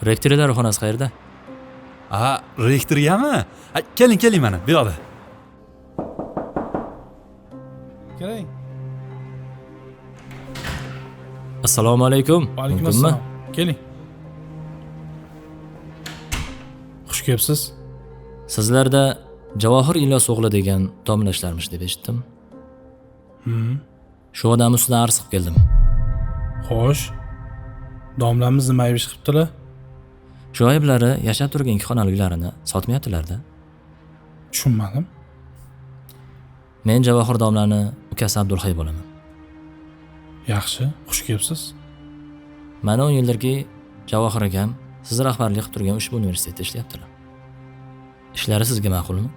Rektorlar xonasi qayerda? Ha, rektorgami? Keling mana, bu yoqda. Keling. Assalomu alaykum. Va alaykum Mumkinmi? assalom. Keling. Xush kelibsiz. Sizlarda Javohir Ilyos o'g'li degan domla ishlarmish deb eshitdim. Shu odam ustidan arz qilib keldim. Xo'sh. Domlamiz nima ayb ish qilibdilar? Shu ayblari yashab turgan ikki xonali uylarini sotmayaptilar-da. Tushunmadim. Men Javohir domlani ukasi Abdulhay bo'laman. Yaxshi, xush kelibsiz. Mana 10 yildirki Javohir akam siz rahbarlik qilib turgan ushbu universitetda ishlayaptilar. Ishlari sizga ma'qulmi?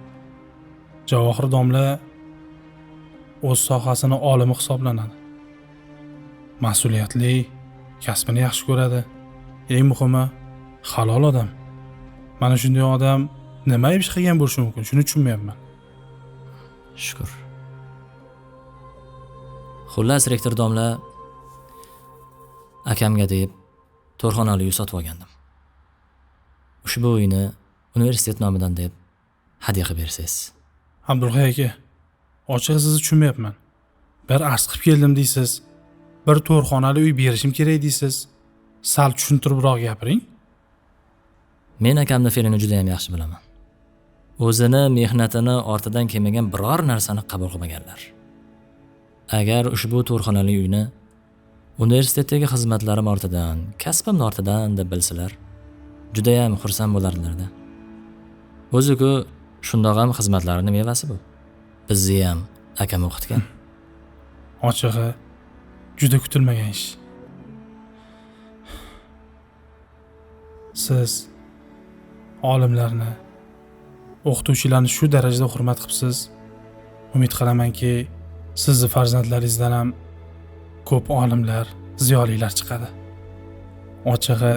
Javohir domla o'z sohasini olimi hisoblanadi. Mas'uliyatli, kasbini yaxshi ko'radi. Eng muhimi, halol odam. Mana shunday odam nima ayb ish qilgan bo'lishi mumkin? Shuni tushunmayapman. Shukr. Xullas rektor domla akamga deb to'rxonali uy sotib olgandim. Ushbu uyni universitet nomidan deb hadya qilib bersangiz. Abdulhay aka, ochig'i sizni tushunmayapman. Bir arz qilib keldim deysiz, bir to'rxonali uy berishim kerak deysiz. Sal tushuntiribroq gapiring. Men akamning fe'lini juda ham yaxshi bilaman. O'zini, mehnatini ortidan kelmagan biror narsani qabul qilmaganlar. Agar ushbu to'rxonali uyni universitetdagi xizmatlarim ortidan, kasbim ortidan deb bilsalar, juda ham xursand bo'lardilar-da. O'zi-ku shundoq ham xizmatlarining mevasi bu. Bizni ham akam o'qitgan. Ochig'i juda kutilmagan ish. Siz olimlarni, o'qituvchilarni shu darajada hurmat qilibsiz. Umid qilamanki, sizning farzandlaringizdan ham ko'p olimlar, ziyolilar chiqadi. Ochig'i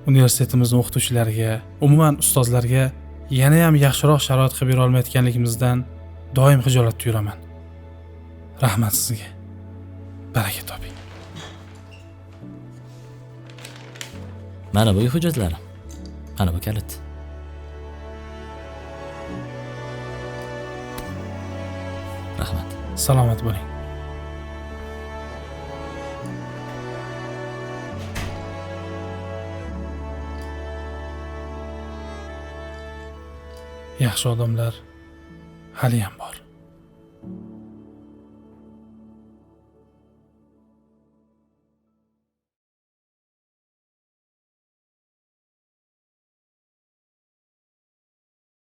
universitetimizning o'qituvchilariga, umuman ustozlarga yana ham yaxshiroq sharoit qilib bera olmayotganligimizdan doim xijolatda yuraman. Rahmat sizga. Baraka toping. Mana bu hujjatlari. Mana bu kalit. Rahmat. Salomat bo'ling. Yaxshi odamlar hali ham bor.